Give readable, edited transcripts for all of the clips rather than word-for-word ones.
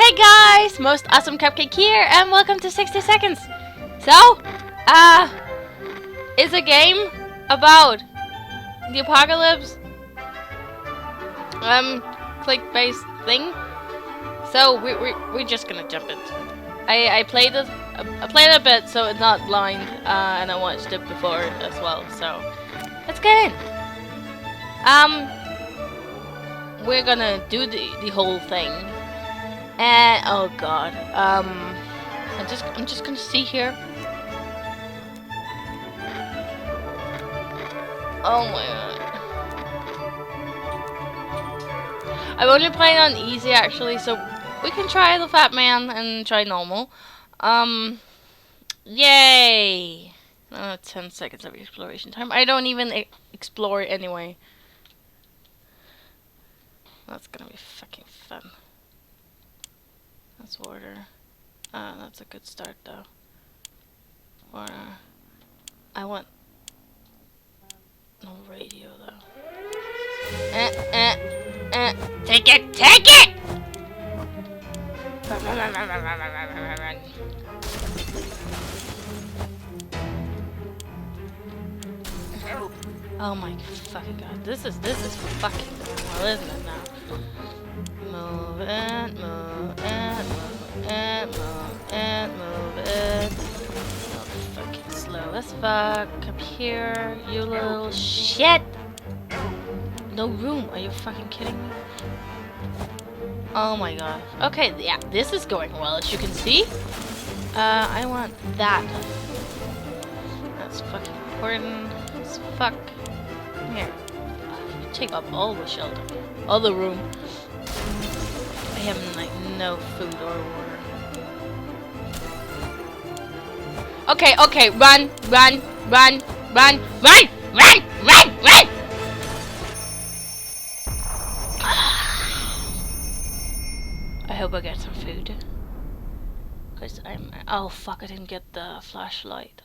Hey guys, most awesome Cupcake here, and welcome to 60 Seconds. So, it's a game about the apocalypse, click-based thing. So we're just gonna jump into it. I played it a bit, so it's not blind, and I watched it before as well. So let's get in. We're gonna do the whole thing. And oh god, I'm just gonna see here. Oh my god, I'm only playing on easy actually, so we can try the fat man and try normal. Yay! 10 seconds of exploration time. I don't even explore anyway. That's gonna be fucking fun. That's water. That's a good start though. Water. I want no radio though. Take it! Take it! Oh my fucking god. This is fucking well, isn't it now? Move it, move it, move it, move it, move it. Oh, fucking slow as fuck. Up here, you little shit! No room, are you fucking kidding me? Oh my god. Okay, yeah, this is going well, as you can see. I want that. That's fucking important as fuck. Come here. You take up all the shelter. All the room. I have like no food or water. Okay, okay, run, run, run, run, run, run, run, run! I hope I get some food. Cause I'm oh fuck, I didn't get the flashlight.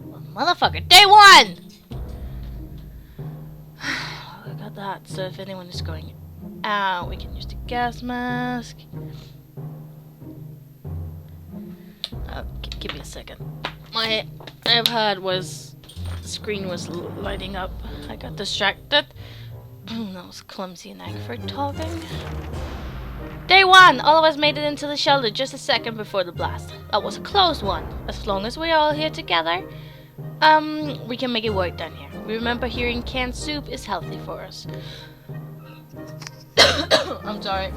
Well, motherfucker, day one! I got that, so if anyone is going out, we can use the gas mask. Give me a second. My iPad was, the screen was lighting up. I got distracted. That was clumsy neck for talking. Day one! All of us made it into the shelter just a second before the blast. That was a close one. As long as we're all here together, we can make it work down here. We remember hearing canned soup is healthy for us. I'm sorry.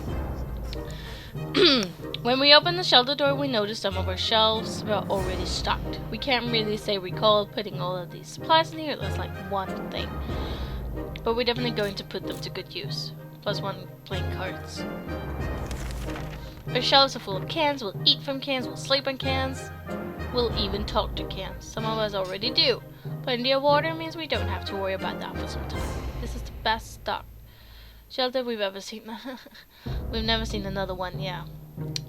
When we opened the shelter door, we noticed some of our shelves were already stocked. We can't really say recall putting all of these supplies in here. That's like one thing. But we're definitely going to put them to good use. Plus one playing cards. Our shelves are full of cans. We'll eat from cans. We'll sleep on cans. We'll even talk to cans. Some of us already do. Plenty of water means we don't have to worry about that for some time. This is the best stock shelter we've ever seen. We've never seen another one, yeah.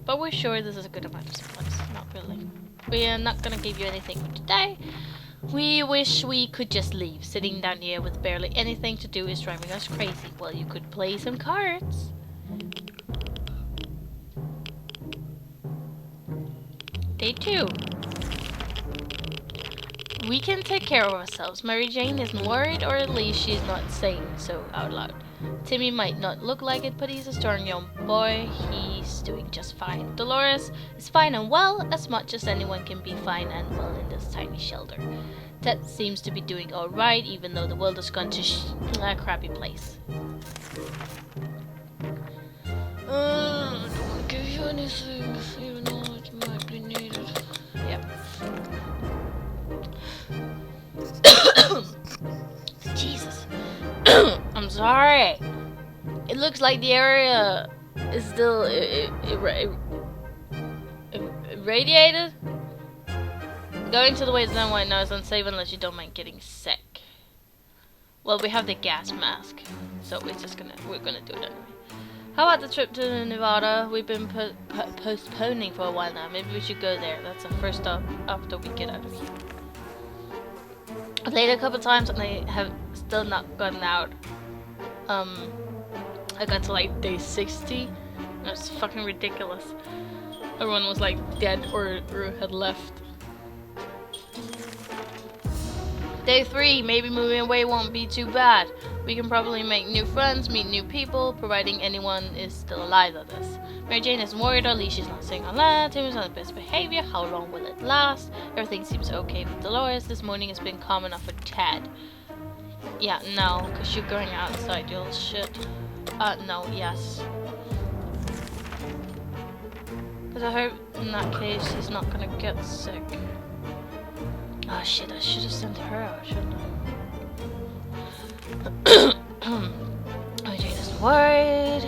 But we're sure this is a good amount of supplies. Not really. We are not gonna give you anything for today. We wish we could just leave. Sitting down here with barely anything to do is driving us crazy. Well, you could play some cards. Day 2. We can take care of ourselves. Mary Jane isn't worried, or at least she's not saying so out loud. Timmy might not look like it, but he's a strong young boy. He's doing just fine. Dolores is fine and well, as much as anyone can be fine and well in this tiny shelter. Ted seems to be doing alright, even though the world has gone to a crappy place. I don't want to give you anything, even though it might be needed. Yep. Jesus. I'm sorry. It looks like the area is still irradiated. Going to the way it's done right now is unsafe unless you don't mind getting sick. Well, we have the gas mask, so we're gonna do it anyway. How about the trip to Nevada? We've been postponing for a while now. Maybe we should go there. That's the first stop after we get out of here. I played a couple times and I have still not gotten out. I got to like day 60. It was fucking ridiculous. Everyone was like dead or had left. Day 3, maybe moving away won't be too bad. We can probably make new friends, meet new people, providing anyone is still alive at this. Mary Jane isn't worried, or at least she's not saying on that. Tim is on the best behavior. How long will it last? Everything seems okay with Dolores. This morning has been calm enough for Ted. Yeah, no, because you're going outside, you little shit. No, yes. Because I hope in that case he's not gonna get sick. Oh shit, I should have sent her out, shouldn't I? Oh, Jane isn't worried.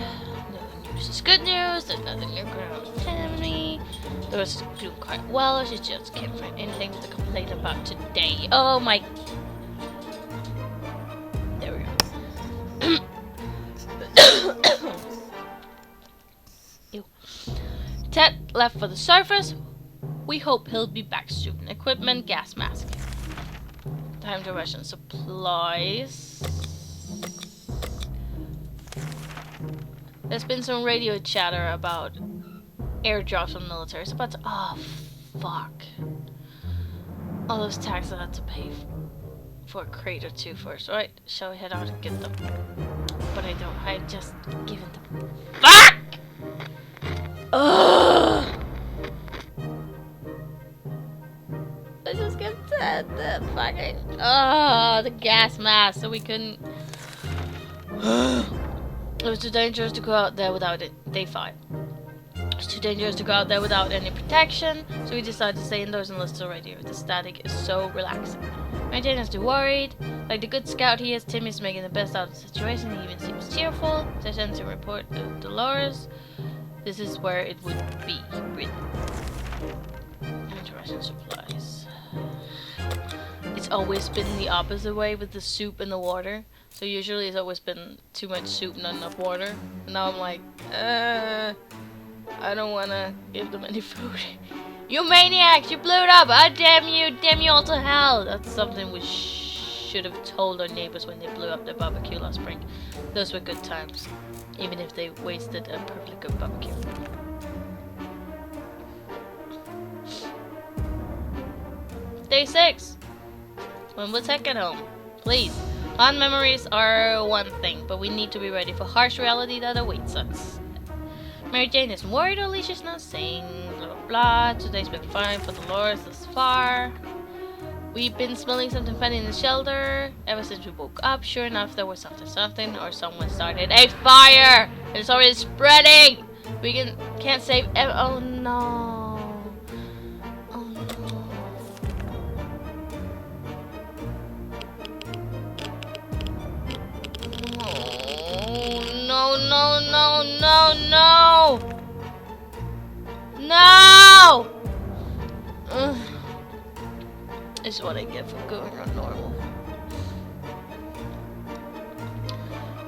No news is good news. There's nothing new going on with Timmy. Doris is doing quite well. She just can't find anything to complain about today. Oh my. There we go. Ew. Ted left for the surface. We hope he'll be back soon. Equipment, gas mask. Time to ration supplies. There's been some radio chatter about airdrops from military. It's about to. Oh, fuck. All those taxes I had to pay for a crate or two first, right? Shall we head out and get them? But I don't. I just given them. Fuck! Ugh! I just get the fucking the gas mask, so we couldn't. It was too dangerous to go out there without it. Day 5. It's too dangerous to go out there without any protection, so we decided to stay indoors and listen to the radio. The static is so relaxing. Mary Jane is too worried. Like the good scout he is, Timmy's making the best out of the situation. He even seems cheerful. They sent to report to Dolores. This is where it would be. Breathe. Ration supplies. It's always been the opposite way with the soup and the water. So usually it's always been too much soup, not enough water. And now I'm like, I don't wanna give them any food. You maniacs! You blew it up! Ah, damn you all to hell! That's something we should have told our neighbors when they blew up their barbecue last spring. Those were good times, even if they wasted a perfectly good barbecue. Day 6. When will Ted get home? Please. Fond memories are one thing, but we need to be ready for harsh reality that awaits us. Mary Jane isn't worried, or at least she's not saying blah blah blah. Today's been fine for Dolores thus far. We've been smelling something funny in the shelter ever since we woke up. Sure enough, there was something, or someone started a fire, and it's already spreading. We can't save. Oh no. No! This is what I get for going on normal.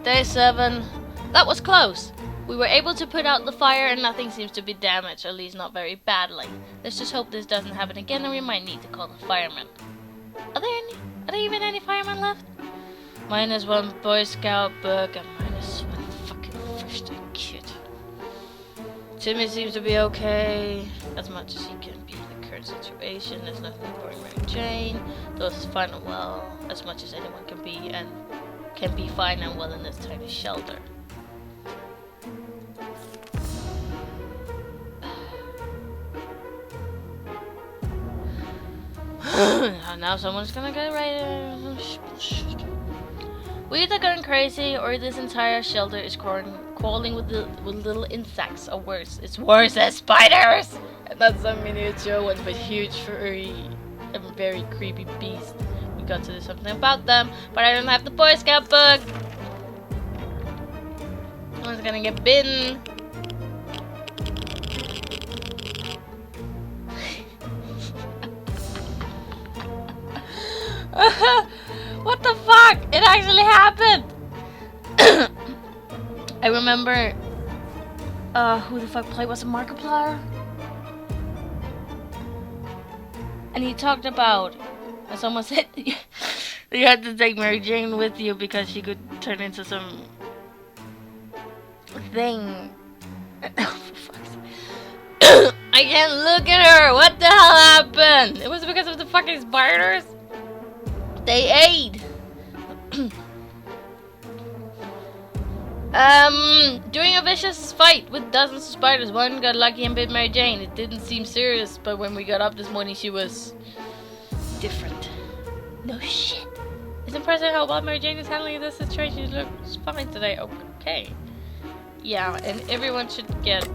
Day 7. That was close. We were able to put out the fire and nothing seems to be damaged, at least not very badly. Let's just hope this doesn't happen again and we might need to call the firemen. Are there even any firemen left? Minus 1 Boy Scout book and minus 1 fucking first aid kit. Timmy seems to be okay, as much as he can be in the current situation. There's nothing for Mary Jane. Those is fine and well, as much as anyone can be, and can be fine and well in this tiny shelter. Now someone's gonna get right. We're either going crazy or this entire shelter is crawling with little insects, or worse. It's worse as spiders! And not some miniature ones, but huge, furry, and very creepy beasts. We got to do something about them, but I don't have the Boy Scout book! Someone's gonna get bitten. What the fuck? It actually happened! I remember who the fuck played was a Markiplier? And he talked about, and someone said You had to take Mary Jane with you because she could turn into some thing. For fuck's sake. I can't look at her! What the hell happened? It was because of the fucking spiders? They ate! During a vicious fight with dozens of spiders, one got lucky and bit Mary Jane. It didn't seem serious, but when we got up this morning, she was different. No shit. It's impressive how well Mary Jane is handling this situation. She looks fine today. Okay. Yeah, and everyone should get,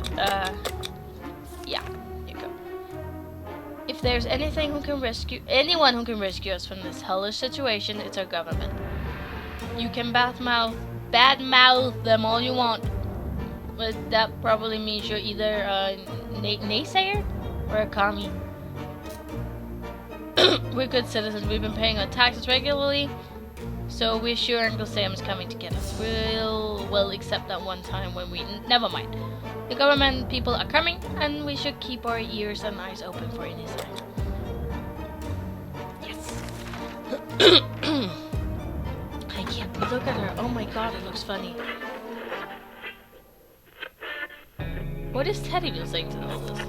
yeah, here you go. If there's anyone who can rescue us from this hellish situation, it's our government. You can badmouth them all you want, but that probably means you're either a naysayer or a commie. We're good citizens. We've been paying our taxes regularly, so we're sure Uncle Sam is coming to get us. We'll accept that one time when we... Never mind. The government people are coming, and we should keep our ears and eyes open for any sign. Yes. I can't look at her. Oh my god, it looks funny. What is Teddy been saying to all this?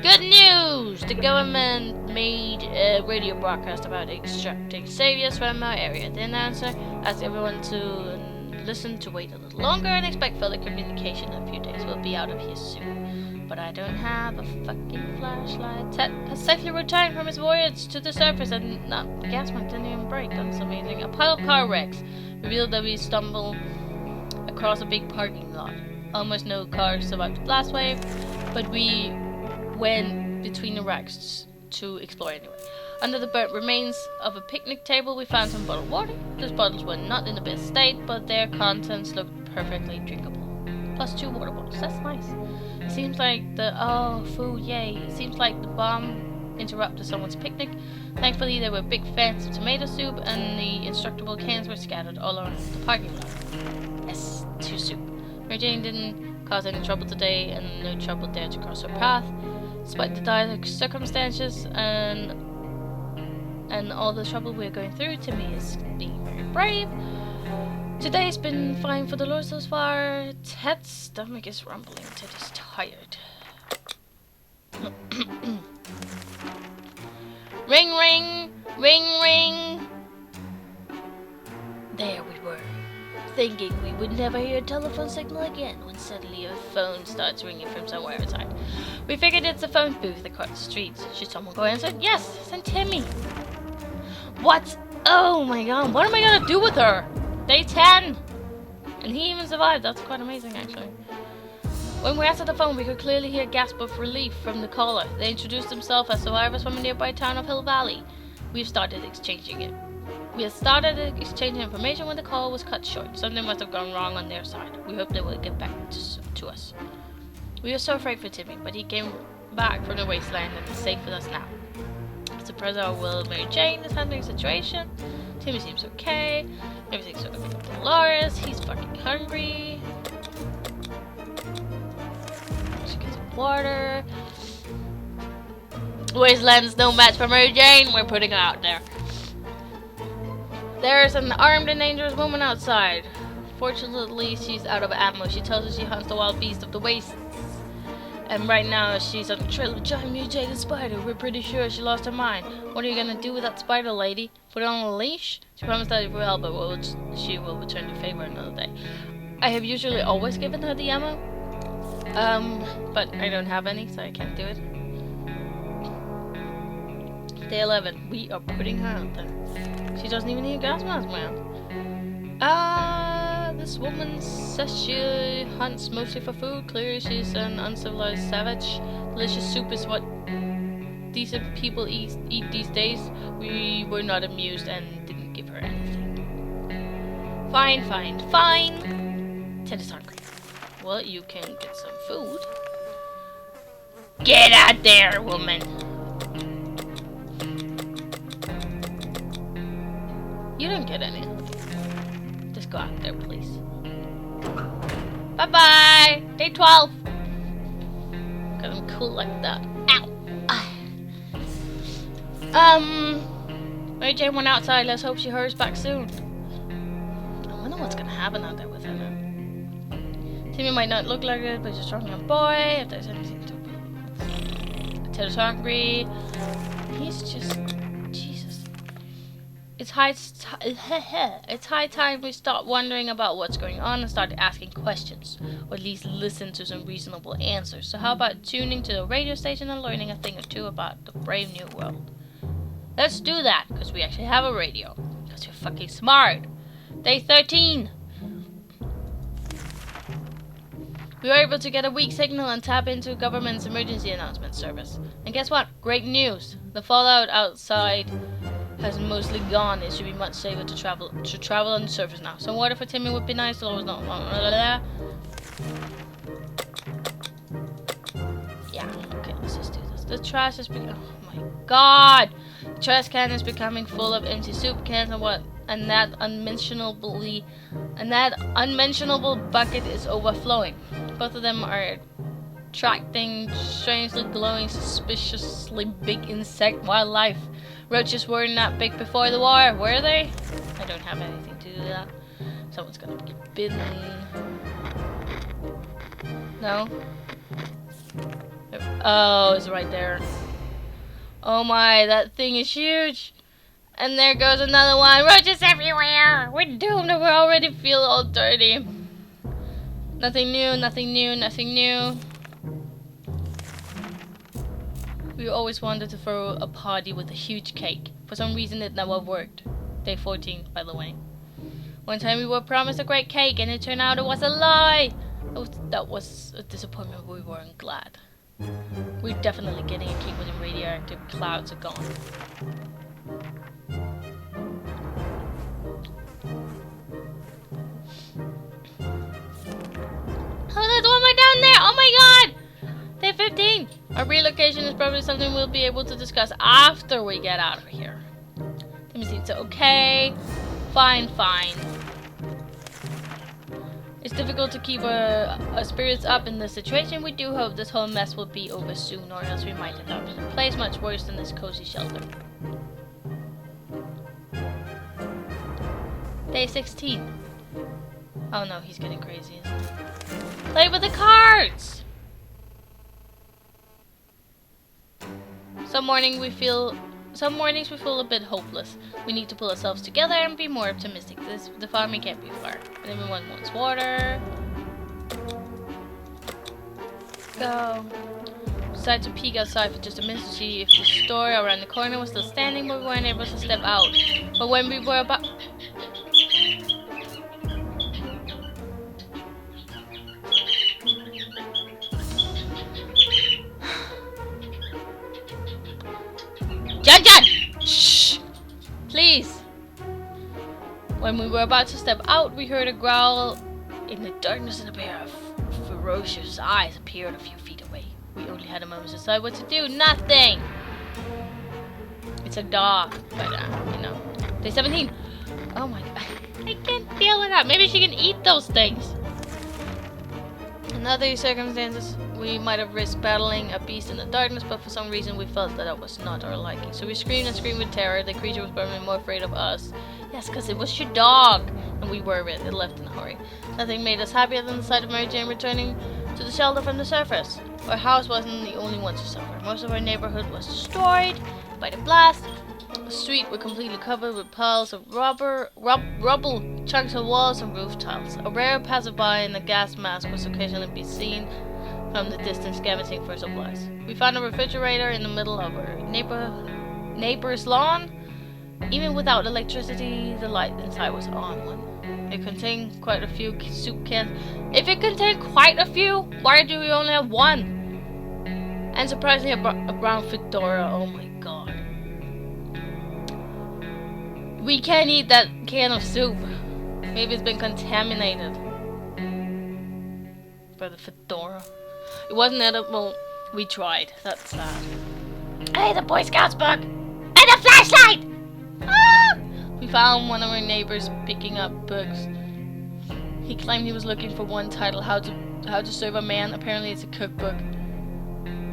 Good news! The government made a radio broadcast about extracting saviors from our area. The announcer asked everyone to listen, to wait a little longer, and expect further communication in a few days. We'll be out of here soon. But I don't have a fucking flashlight. Ted has safely returned from his voyage to the surface, and the gas tank didn't even break. That's amazing. A pile of car wrecks revealed that we stumbled across a big parking lot. Almost no cars survived the blast wave, but we went between the racks to explore anyway. Under the burnt remains of a picnic table, we found some bottled water. Those bottles were not in the best state, but their contents looked perfectly drinkable. Plus 2 water bottles. That's nice. It seems like food, yay. It seems like the bomb interrupted someone's picnic. Thankfully, there were big fans of tomato soup, and the indestructible cans were scattered all around the parking lot. Yes, to soup. Mary Jane didn't cause any trouble today, and no trouble dared to cross her path. Despite the dire circumstances and all the trouble we're going through, Timmy is being very brave. Today's been fine for the Lord so far. Ted's stomach is rumbling. Ted is tired. Ring, ring, ring, ring. There we were, thinking we would never hear a telephone signal again, when suddenly a phone starts ringing from somewhere outside. We figured it's a phone booth across the street. Should someone go answer? Yes, send Timmy. What? Oh my god, what am I gonna do with her? Day 10! And he even survived. That's quite amazing, actually. When we answered the phone, we could clearly hear a gasp of relief from the caller. They introduced themselves as survivors from a nearby town of Hill Valley. We had started exchanging information when the call was cut short. Something must have gone wrong on their side. We hope they will get back to us. We were so afraid for Timmy, but he came back from the wasteland and is safe with us now. Surprise our will, Mary Jane is handling the situation. Timmy seems okay. Everything's okay with Dolores. He's fucking hungry. She gets some water. Wasteland's no match for Mary Jane. We're putting her out there. There's an armed and dangerous woman outside. Fortunately, she's out of ammo. She tells us she hunts the wild beast of the wastes. And right now, she's on the trail of a giant mutated spider. We're pretty sure she lost her mind. What are you gonna do with that spider, lady? Put her on a leash? She promised that if we help her, she will return your favor another day. I have usually always given her the ammo. But I don't have any, so I can't do it. Day 11. We are putting her out there. She doesn't even need a gas mask, man. This woman says she hunts mostly for food. Clearly she's an uncivilized savage. Delicious soup is what decent people eat these days. We were not amused and didn't give her anything. Fine. Ted is hungry. Well, you can get some food. Get out there, woman! You don't get any. Just go out there, please. Bye-bye! Day 12! Cause I'm cool like that. Ow! Mary Jane went outside. Let's hope she hurries back soon. I wonder what's gonna happen out there with her now. Timmy might not look like it, but he's a strong young boy. If there's anything to... Ted's hungry. He's just... Jesus. It's high time we stop wondering about what's going on and start asking questions. Or at least listen to some reasonable answers. So how about tuning to the radio station and learning a thing or two about the brave new world? Let's do that, because we actually have a radio. Because we're fucking smart. Day 13. We were able to get a weak signal and tap into government's emergency announcement service. And guess what? Great news. The fallout outside has mostly gone. It should be much safer to travel on the surface now. Some water for Timmy would be nice. Always not. Yeah. Okay. Let's just do this. The trash is becoming. Oh my God! The trash can is becoming full of empty soup cans and that unmentionable bucket is overflowing. Both of them are attracting strangely glowing, suspiciously big insect wildlife. Roaches weren't that big before the war, were they? I don't have anything to do with that. Someone's gonna get bitten. No? Oh, it's right there. Oh my, that thing is huge. And there goes another one. Roaches everywhere. We're doomed and we already feel all dirty. Nothing new, nothing new, nothing new. We always wanted to throw a party with a huge cake. For some reason it never worked. Day 14, by the way. One time we were promised a great cake and it turned out it was a lie. That was a disappointment, but we weren't glad. We're definitely getting a cake when the radioactive clouds are gone. Oh, there's one more down there! Oh my God! Day 15! Our relocation is probably something we'll be able to discuss after we get out of here. Timmy seems okay. Fine. It's difficult to keep our spirits up in this situation. We do hope this whole mess will be over soon, or else we might end up in a place much worse than this cozy shelter. Day 16. Oh no, he's getting crazy, isn't he? Play with the cards! Some mornings we feel a bit hopeless. We need to pull ourselves together and be more optimistic. The farming can't be far. And everyone wants water. Go. Decided to peek outside for just a minute to see if the store around the corner was still standing, but we weren't able to step out. But when we were about... John! Shh! Please! When we were about to step out, we heard a growl in the darkness and a pair of ferocious eyes appeared a few feet away. We only had a moment to decide what to do. Nothing! It's a dog, but you know. Day 17! Oh my God. I can't deal with that. Maybe she can eat those things. In other circumstances, we might have risked battling a beast in the darkness, but for some reason we felt that was not our liking. So we screamed and screamed with terror. The creature was probably more afraid of us. Yes, because it was your dog! And we were it. It left in a hurry. Nothing made us happier than the sight of Mary Jane returning to the shelter from the surface. Our house wasn't the only one to suffer. Most of our neighborhood was destroyed by the blast. The street were completely covered with piles of rubble, chunks of walls and roof tiles. A rare passerby in a gas mask was occasionally be seen from the distance scavenging for supplies. We found a refrigerator in the middle of our neighbor's lawn. Even without electricity, the light inside was on one. It contained quite a few soup cans. If it contained quite a few, why do we only have one? And surprisingly, a brown fedora. Oh my God. We can't eat that can of soup. Maybe it's been contaminated by the fedora. It wasn't edible. We tried. That's sad. Hey, the Boy Scouts book! And a flashlight! Ah! We found one of our neighbors picking up books. He claimed he was looking for one titled How to Serve a Man. Apparently it's a cookbook.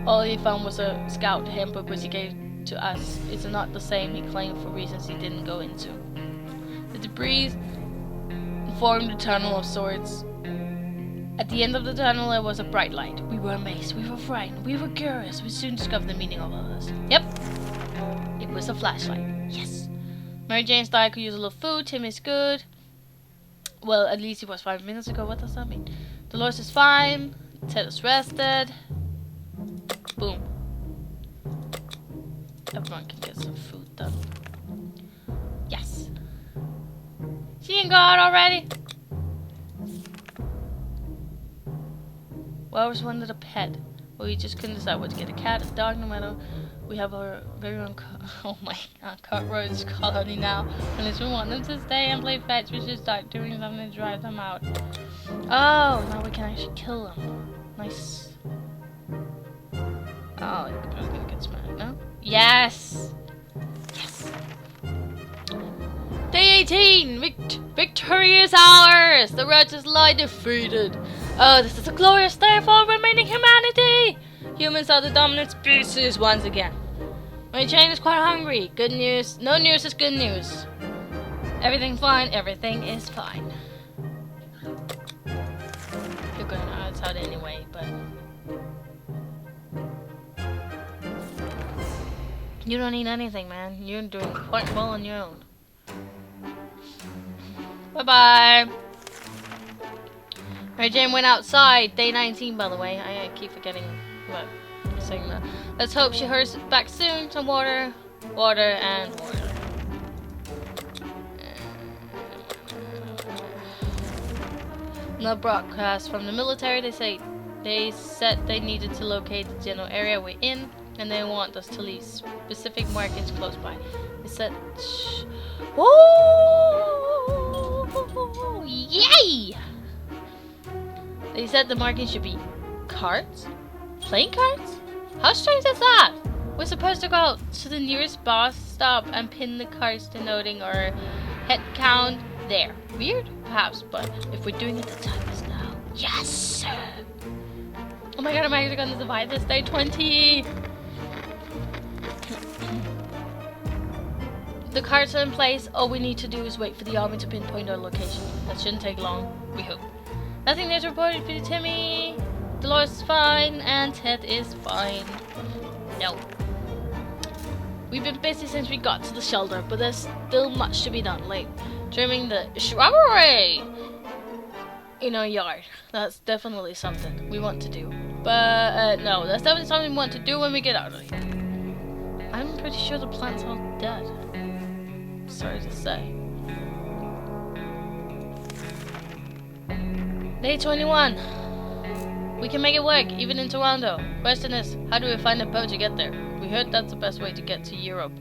All he found was a scout handbook which he gave to us. It's not the same, he claimed, for reasons he didn't go into. The debris formed a tunnel of sorts. At the end of the tunnel there was a bright light. We were amazed, we were frightened, we were curious. We soon discovered the meaning of all this. Yep, it was a flashlight. Yes. Mary Jane's diet could use a little food. Tim is good. Well, at least he was 5 minutes ago. What does that mean? Dolores is fine. Ted is rested. Boom. Everyone can get some food done. Yes. She ain't gone already. Well, I always wanted a pet. Well, we just couldn't decide what to get. A cat, a dog, no matter. We have our very own oh my god, cockroach colony now. Unless we want them to stay and play fetch, we should start doing something to drive them out. Oh, now we can actually kill them. Nice. Oh, you're probably gonna get smacked, no? Yes! Yes! Day 18! Victory is ours! The righteous lie defeated! Oh, this is a glorious day for remaining humanity! Humans are the dominant species once again. My Jane is quite hungry. Good news. No news is good news. Everything fine. Everything is fine. You're going outside anyway, but you don't need anything, man. You're doing quite well on your own. Bye-bye. Mary Jane went outside. Day 19, by the way. I keep forgetting about saying that. Let's hope she hurries back soon. Some water, water, and water. No broadcast from the military. They said they needed to locate the general area we're in, and they want us to leave specific markings close by. They said, "Whoa! Yay!" They said the markings should be cards, playing cards. How strange is that? We're supposed to go out to the nearest bus stop and pin the cards denoting our head count there. Weird, perhaps, but if we're doing it, the time is now. Yes! Oh my god, am I actually gonna survive this day 20? The cards are in place. All we need to do is wait for the army to pinpoint our location. That shouldn't take long, we hope. Nothing there's reported for Timmy. Dolores is fine, and Ted is fine. No. We've been busy since we got to the shelter, but there's still much to be done. Like trimming the shrubbery in our yard. That's definitely something we want to do. But no, that's definitely something we want to do when we get out of here. I'm pretty sure the plant's all dead. Sorry to say. Day 21. We can make it work, even in Toronto. Question is, how do we find a boat to get there? We heard that's the best way to get to Europe.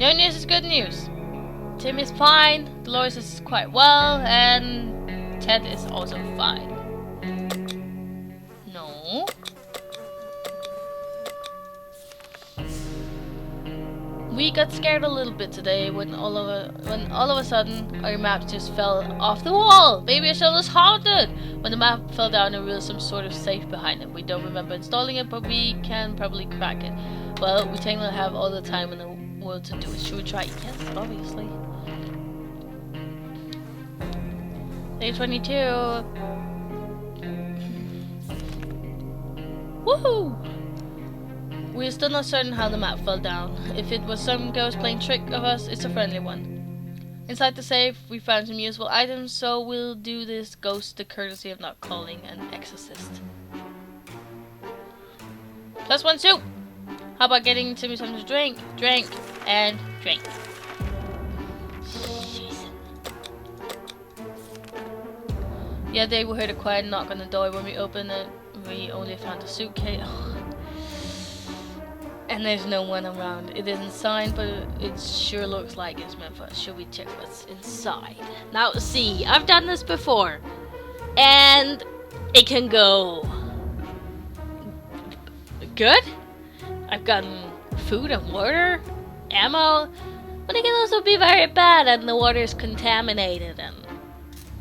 No news is good news. Tim is fine, Dolores is quite well, and Ted is also fine. No. We got scared a little bit today when all of a sudden our map just fell off the wall. Baby, our shell is haunted. When the map fell down, there was some sort of safe behind it. We don't remember installing it, but we can probably crack it. Well, we technically have all the time in the world to do it. Should we try? Yes, obviously. Day 22. Woohoo! We're still not certain how the map fell down. If it was some ghost playing trick of us, it's a friendly one. Inside the safe, we found some useful items, so we'll do this ghost the courtesy of not calling an exorcist. +1 soup! How about getting Timmy something to drink? Drink, and drink. Jeez. The other day we heard a quiet knock on the door. When we opened it, we only found a suitcase. And there's no one around. It isn't signed, but it sure looks like it's meant for us. Should we check what's inside? Now, see, I've done this before. And it can go good. I've gotten food and water, ammo. But it can also be very bad and the water is contaminated and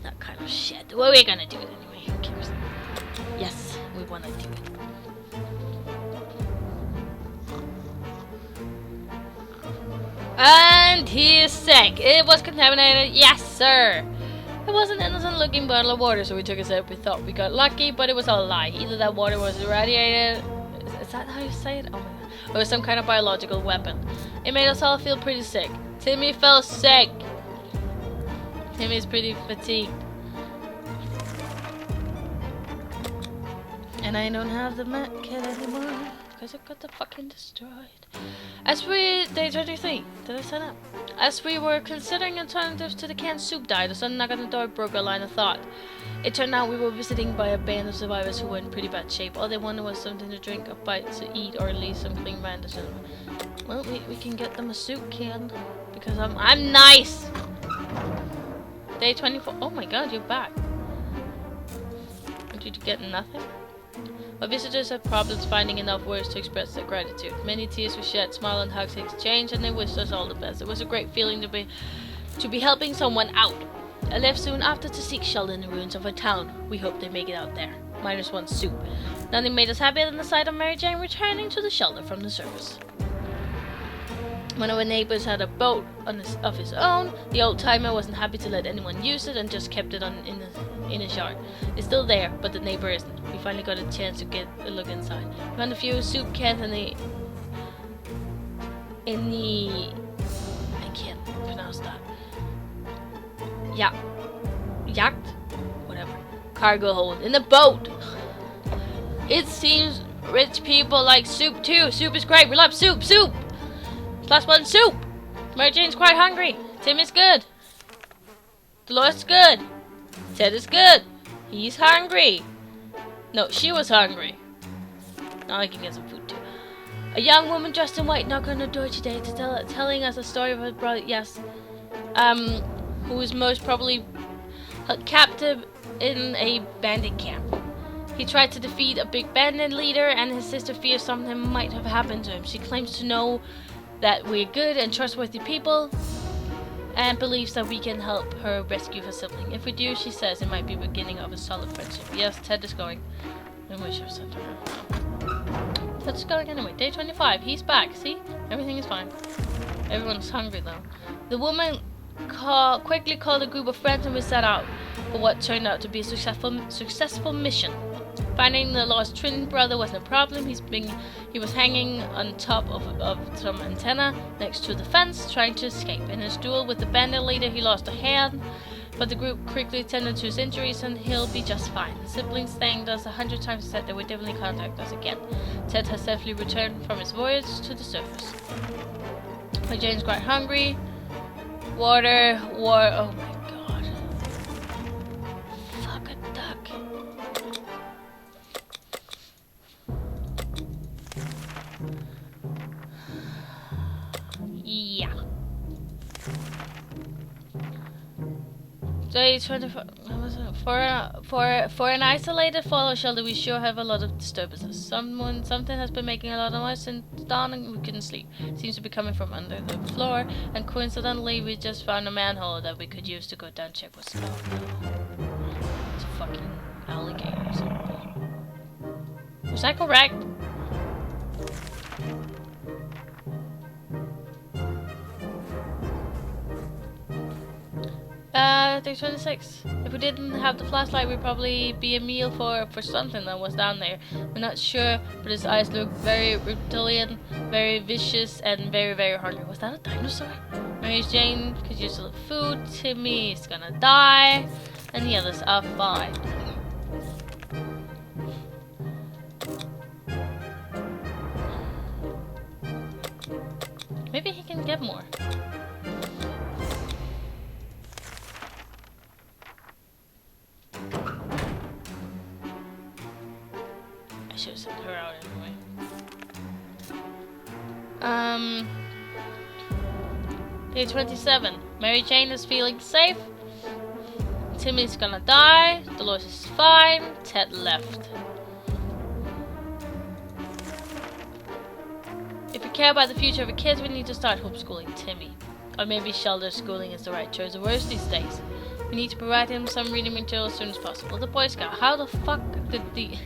that kind of shit. Well, we're gonna do it anyway. Who cares? Yes, we wanna do it. And he is sick. It was contaminated. Yes, sir. It was an innocent looking bottle of water, so we took a sip. We thought we got lucky, but it was all a lie. Either that water was irradiated. Is that how you say it? Oh my god. Or it was some kind of biological weapon. It made us all feel pretty sick. Timmy felt sick. Timmy's pretty fatigued. And I don't have the med kit anymore. Because it got the fucking destroyed. Day 23. Did I sign up? As we were considering alternatives to the canned soup diet, a sudden knock on the door broke our line of thought. It turned out we were visited by a band of survivors who were in pretty bad shape. All they wanted was something to drink, a bite to eat, or at least some clean bandages. Well, we can get them a soup can. Because I'm nice! Day 24. Oh my god, you're back. Did you get nothing? Our visitors had problems finding enough words to express their gratitude. Many tears were shed, smiles and hugs exchanged, and they wished us all the best. It was a great feeling to be helping someone out. I left soon after to seek shelter in the ruins of our town. We hope they make it out there. Minus one soup. Nothing made us happier than the sight of Mary Jane returning to the shelter from the surface. One of our neighbors had a boat of his own. The old-timer wasn't happy to let anyone use it and just kept it in his yard. It's still there, but the neighbor isn't. We finally got a chance to get a look inside. We found a few soup cans in the I can't pronounce that. Yacht? Whatever. Cargo hold in the boat. It seems rich people like soup too. Soup is great. We love soup. Soup! Plus one soup! Mary Jane's quite hungry. Tim is good. Dolores is good. Ted is good. He's hungry. No, she was hungry. Now I can get some food too. A young woman dressed in white knocked on the door today telling us a story of her brother, who was most probably held captive in a bandit camp. He tried to defeat a big bandit leader, and his sister fears something might have happened to him. She claims to know that we're good and trustworthy people, and believes that we can help her rescue her sibling. If we do, she says it might be the beginning of a solid friendship. Yes, Ted is going. I wish I was sent her. Ted's going anyway. Day 25. He's back. See? Everything is fine. Everyone's hungry though. The woman quickly called a group of friends and we set out for what turned out to be a successful mission. Finding the lost twin brother wasn't a problem. He was hanging on top of some antenna next to the fence, trying to escape. In his duel with the bandit leader, he lost a hand, but the group quickly tended to his injuries and he'll be just fine. The siblings thanked us 100 times and said they would definitely contact us again. Ted has safely returned from his voyage to the surface. But Jane's quite hungry. Water. Oh my god. Fuck a duck. Yeah. Day 24. For an isolated fallout shelter, we sure have a lot of disturbances. Something has been making a lot of noise since dawn and we couldn't sleep. Seems to be coming from under the floor, and coincidentally, we just found a manhole that we could use to go down check what's going on. It's a fucking alligator or something. Was that correct? Day 26. If we didn't have the flashlight, we'd probably be a meal for something that was down there. We're not sure, but his eyes look very reptilian, very vicious, and very, very hungry. Was that a dinosaur? Mary Jane could use a little food. Timmy's gonna die, and the others are fine. Maybe he can get more. I should have sent her out anyway. Day 27. Mary Jane is feeling safe. Timmy's gonna die. Dolores is fine. Ted left. If we care about the future of our kids, we need to start homeschooling Timmy. Or maybe shelter schooling is the right choice of words these days. We need to provide him some reading material as soon as possible. The Boy Scout. How the fuck did the...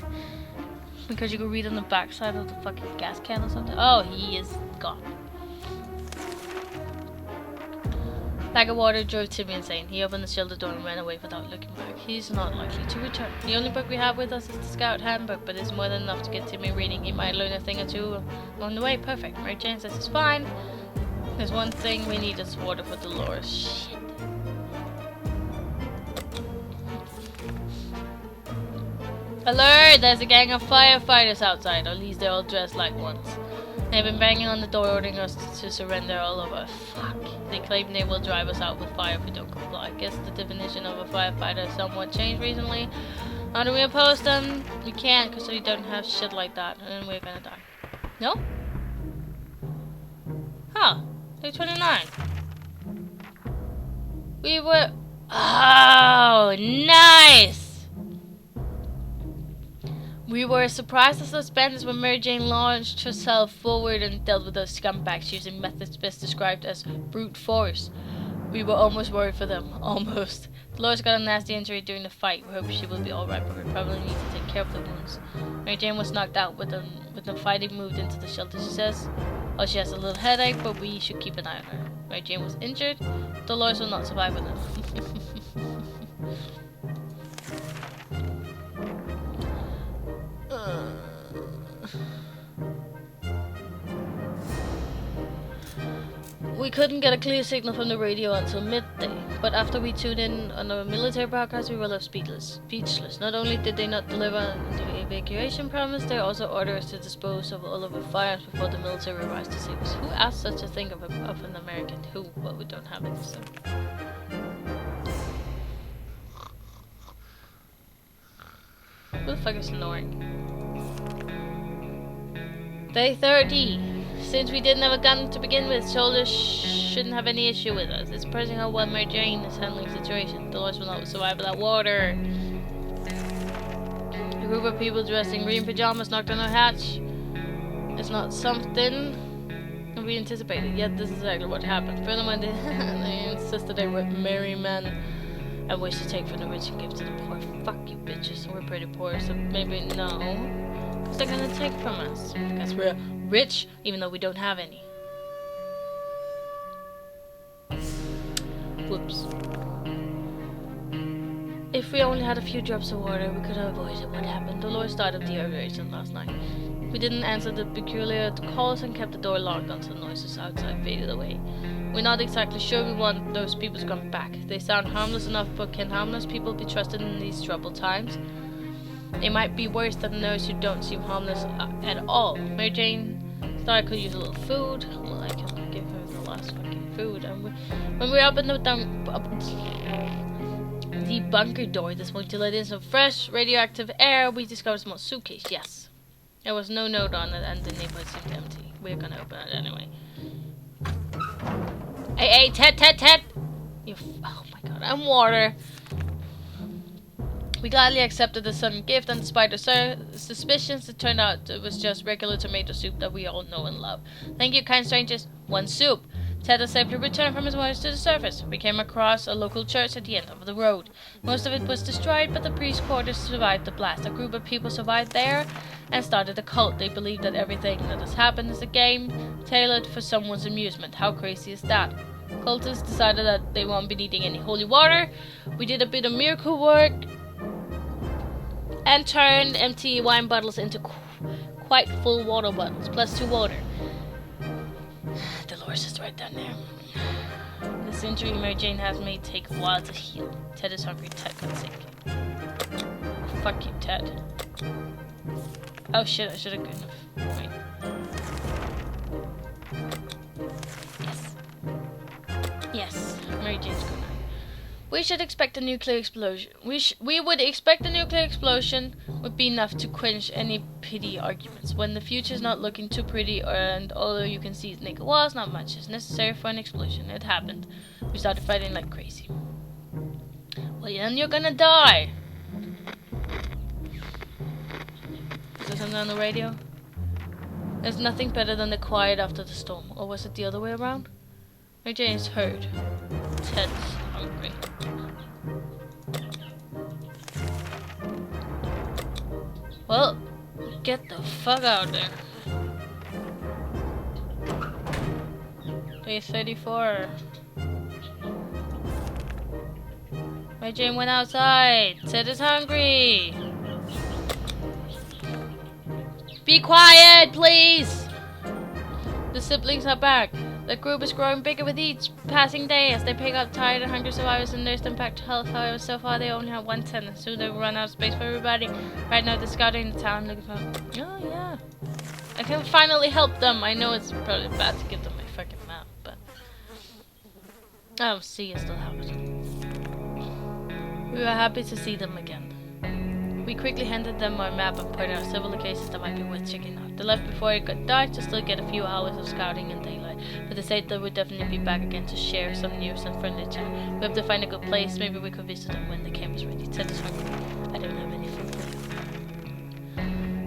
Because you can read on the back side of the fucking gas can or something. Oh, he is gone. Bag of water drove Timmy insane. He opened the shelter door and ran away without looking back. He's not likely to return. The only book we have with us is the Scout Handbook, but it's more than enough to get Timmy reading. He might learn a thing or two along the way. Perfect. Mary Jane says it's fine. There's one thing we need is water for Dolores. Shit. Alert! There's a gang of firefighters outside, or at least they're all dressed like ones. They've been banging on the door ordering us to surrender all over. Fuck. They claim they will drive us out with fire if we don't comply. I guess the definition of a firefighter has somewhat changed recently. How do we oppose them? We can't because we don't have shit like that, and we're gonna die. No? Huh. Day 29. We were... Oh, nice! We were surprised as suspenders when Mary Jane launched herself forward and dealt with those scumbags using methods best described as brute force. We were almost worried for them. Almost. Dolores got a nasty injury during the fight. We hope she will be alright, but we probably need to take care of the wounds. Mary Jane was knocked out with the fighting moved into the shelter, she says. Oh, she has a little headache, but we should keep an eye on her. Mary Jane was injured. Dolores will not survive with them. We couldn't get a clear signal from the radio until midday, but after we tuned in on the military broadcast, we were left speechless. Not only did they not deliver on the evacuation promise, they also ordered us to dispose of all of our firearms before the military arrives to save us. Who asked such a thing of an American? Who? Well, we don't have it, so... Who the fuck is snoring? Day 30. Since we didn't have a gun to begin with, soldiers shouldn't have any issue with us. It's surprising how well Mary Jane is handling the situation. Dolores will not survive without water. A group of people dressed in green pajamas knocked on our hatch. It's not something we anticipated, yet this is exactly what happened. Furthermore, they insisted they were merry men and wished to take from the rich and give to the poor. Fuck you bitches, we're pretty poor, so maybe no. Because they're gonna take from us. Because we're rich, even though we don't have any. Whoops. If we only had a few drops of water, we could have avoided what happened. Dolores died of dehydration last night. We didn't answer the peculiar calls and kept the door locked until the noises outside faded away. We're not exactly sure we want those people to come back. They sound harmless enough, but can harmless people be trusted in these troubled times? They might be worse than those who don't seem harmless at all. Mary Jane thought I could use a little food. Well, I can give her the last fucking food. And when we opened the bunker door this morning to let in some fresh radioactive air, we discovered a small suitcase. Yes. There was no note on it and the neighborhood seemed empty. We're gonna open it anyway. Hey, Ted! Oh my god, I'm water. We gladly accepted the sudden gift, and despite our suspicions, it turned out it was just regular tomato soup that we all know and love. Thank you, kind strangers. One soup. Ted has safely returned from his voyage to the surface. We came across a local church at the end of the road. Most of it was destroyed, but the priest's quarters survived the blast. A group of people survived there and started a cult. They believe that everything that has happened is a game tailored for someone's amusement. How crazy is that? Cultists decided that they won't be needing any holy water. We did a bit of miracle work and turned empty wine bottles into quite full water bottles, plus 2 water. Dolores is right down there. This injury Mary Jane has may take a while to heal. Ted is hungry. Ted got sick. Fuck you, Ted. Oh shit, I should have gone. Wait. Yes, Mary Jane's good. We should expect a nuclear explosion. We would expect a nuclear explosion would be enough to quench any petty arguments. When the future is not looking too pretty and all you can see is naked walls, not much is necessary for an explosion. It happened. We started fighting like crazy. Well, then you're gonna die. Is there something on the radio? There's nothing better than the quiet after the storm. Or was it the other way around? Mary Jane is hurt. Ted's hungry. Well, get the fuck out there. Day 34. Mary Jane went outside. Ted is hungry. Be quiet, please! The siblings are back. The group is growing bigger with each passing day as they pick up tired and hungry survivors and nurse them back to health. However, so far they only have one tenant, so they will run out of space for everybody. Right now they're scouting the town looking for... Oh, yeah. I can finally help them. I know it's probably bad to give them my fucking map, but... Oh, see, I still have it. We were happy to see them again. We quickly handed them our map and pointed out several locations that might be worth checking out. They left before it got dark to still get a few hours of scouting in daylight, but they said they would definitely be back again to share some news and friendly chat. We hope to find a good place. Maybe we could visit them when the camp is ready. Ted is hungry. I don't have any food.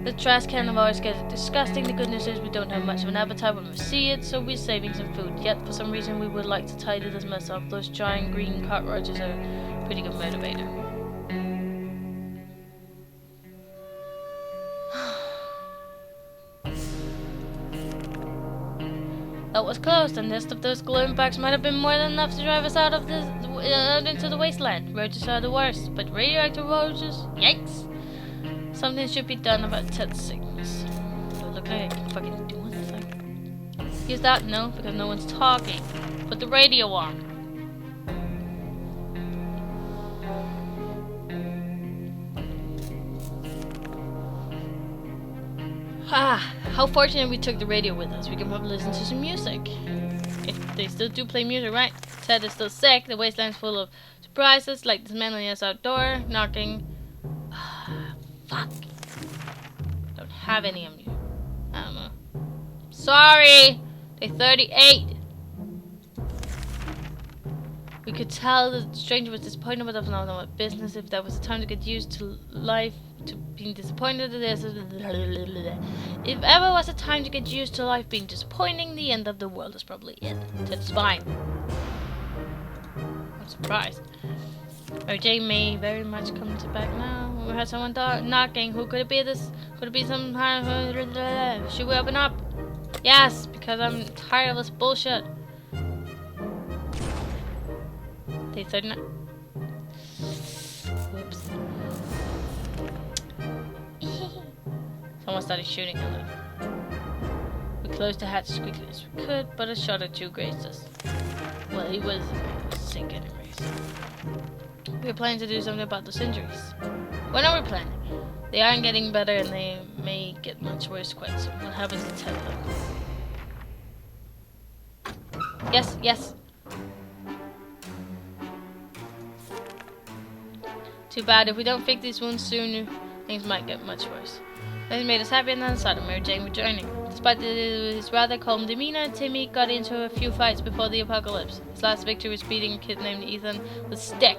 The trash can of ours gets disgusting. The good news is we don't have much of an appetite when we see it, so we're saving some food. Yet, for some reason, we would like to tidy this mess up. Those giant green cockroaches are a pretty good motivator. That was close. The nest of those glowing bugs might have been more than enough to drive us out of this into the wasteland. Roaches are the worst, but radioactive roaches? Yikes! Something should be done about Ted's sickness. Do I look like I can fucking do anything? Use that? No, because no one's talking. Put the radio on. Ah, how fortunate we took the radio with us. We can probably listen to some music. If they still do play music, right? Ted is still sick. The wasteland's full of surprises, like this man on his outdoor knocking. Fuck. Don't have any ammo. Sorry! Day 38. We could tell the stranger was disappointed, but doesn't know what business. If there was a time to get used to life, to being disappointed at this. If ever was a time to get used to life being disappointing, the end of the world is probably it. Ted's fine. I'm surprised. Mary Jane may very much come to back now. We heard someone knocking. Who could it be? Could it be some... Should we open up? Yes, because I'm tired of this bullshit. Day 39. Whoops. Someone started shooting at them. We closed the hatch as quickly as we could, but a shot or two grazed us. Well, he was sick anyways. We were planning to do something about those injuries. When are we planning? They aren't getting better and they may get much worse quite soon. What happens to Ted though? Yes, yes. Too bad. If we don't fix these wounds soon, things might get much worse. Nothing made us happy, and then suddenly Mary Jane returning. Despite his rather calm demeanor, Timmy got into a few fights before the apocalypse. His last victory was beating a kid named Ethan with a stick.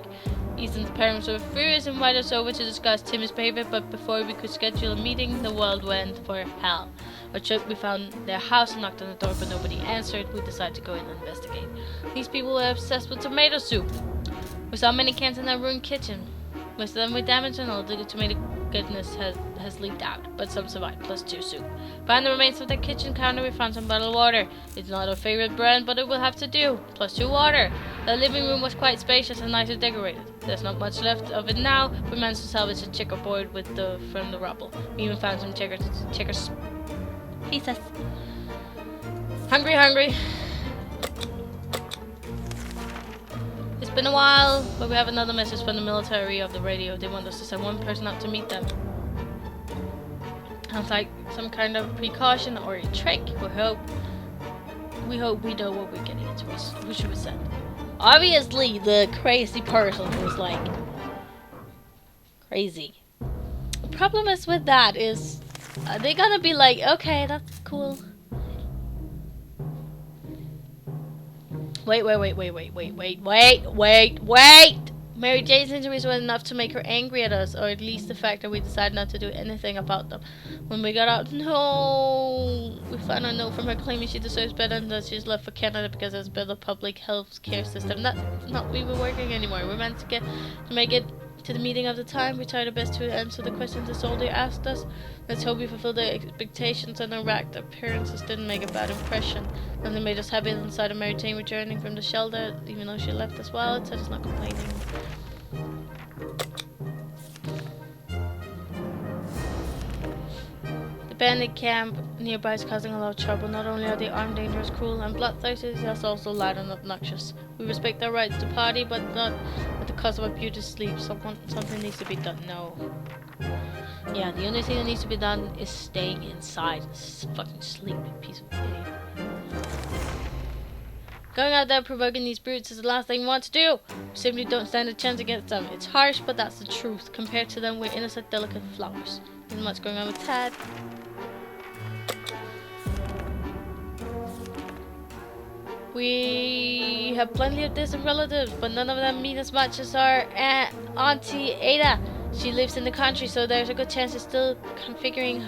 Ethan's parents were furious and invited us over to discuss Timmy's behavior, but before we could schedule a meeting, the world went for hell. Our trip, we found their house and knocked on the door, but nobody answered. We decided to go in and investigate. These people were obsessed with tomato soup. We saw many cans in their ruined kitchen. Most of them were damaged and all the tomato goodness has leaked out, but some survived, plus 2 soup. Behind the remains of the kitchen counter we found some bottled water. It's not our favorite brand, but it will have to do. Plus 2 water. The living room was quite spacious and nicely decorated. There's not much left of it now. We managed to salvage a checkerboard from the rubble. We even found some checkers pieces. Hungry. It's been a while, but we have another message from the military of the radio. They want us to send one person out to meet them. Sounds like some kind of precaution or a trick. We hope we know what we're getting into. Who should we send? Obviously, the crazy person who's like crazy. The problem is with that is they're gonna be like, okay, that's cool. Wait. Mary Jane's injuries were enough to make her angry at us, or at least the fact that we decided not to do anything about them. When we got out, we found a note from her claiming she deserves better and that she's left for Canada because there's a better public health care system. That's not we were working anymore. We managed to make it to the meeting of the time. We tried our best to answer the questions the soldier asked us. Let's hope we fulfilled their expectations, and Iraq, the appearances didn't make a bad impression. Nothing made us happy inside of Mary Jane returning from the shelter, even though she left as well. Ted is not complaining. bandit camp nearby is causing a lot of trouble. Not only are they armed, dangerous, cruel, and bloodthirsty, they are also loud and obnoxious. We respect their rights to party, but not at the cost of our beauty sleep. Something needs to be done. No. Yeah, the only thing that needs to be done is staying inside. This fucking sleeping piece of idiot. Going out there provoking these brutes is the last thing we want to do. We simply don't stand a chance against them. It's harsh, but that's the truth. Compared to them, we're innocent, delicate flowers. Isn't much going on with Tad. We have plenty of distant relatives, but none of them mean as much as our Auntie Ada. She lives in the country, so there's a good chance she's still configuring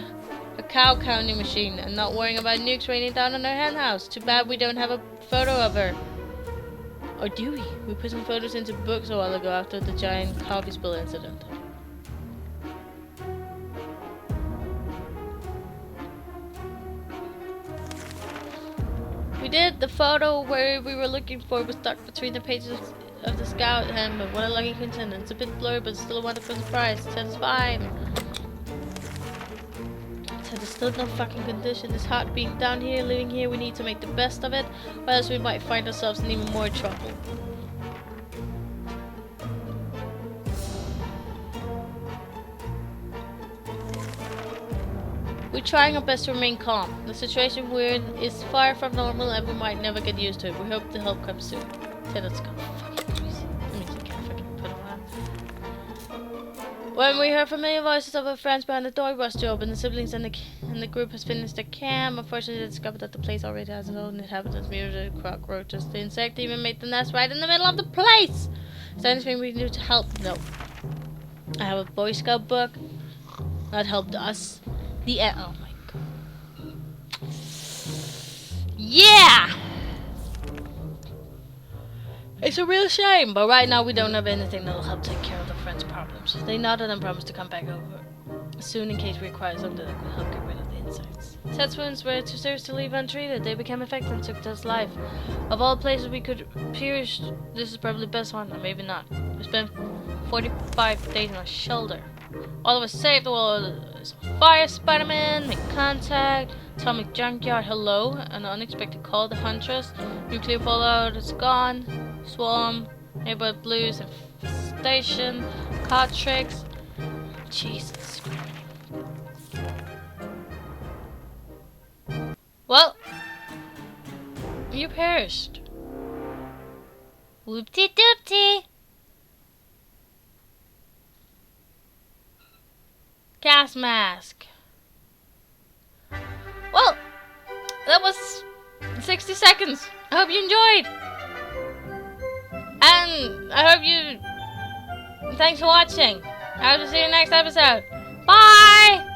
a cow counting machine and not worrying about nukes raining down on her hen house. Too bad we don't have a photo of her. Or do we? We put some photos into books a while ago after the giant coffee spill incident. We did. The photo where we were looking for was stuck between the pages of the scout handbook. What a lucky coincidence. It's a bit blurry, but still a wonderful surprise. Ted is fine. Ted is still in no fucking condition. It's hard being down here, living here. We need to make the best of it, or else we might find ourselves in even more trouble. We're trying our best to remain calm. The situation we're in is far from normal and we might never get used to it. We hope the help comes soon. Ted, let's go. Fucking crazy. That means I can't fucking put him on. When we heard familiar voices of our friends behind the door, we rushed to open. The siblings and the group has finished their camp. Unfortunately, they discovered that the place already has its own inhabitants, muted cockroaches. The insect even made the nest right in the middle of the place. Is there anything we can do to help? No. I have a Boy Scout book. That helped us. Oh my god. Yeah! It's a real shame, but right now we don't have anything that'll help take care of the friends' problems. They nodded and promised to come back over soon in case we require something that could help get rid of the insects. Ted's wounds were too serious to leave untreated. They became infected and took Ted's life. Of all places we could perish, this is probably the best one, or maybe not. We spent 45 days in a shelter. All of us safe, the world is on fire. Spider-Man, make contact. Atomic junkyard, hello. An unexpected call, the Huntress. Nuclear fallout is gone. Swarm, neighborhood blues, infestation, card tricks. Jesus Christ. Well, you perished. Whoopty-doopty. Gas mask. Well, that was 60 seconds. I hope you enjoyed. And I hope you... Thanks for watching. I hope to see you next episode. Bye!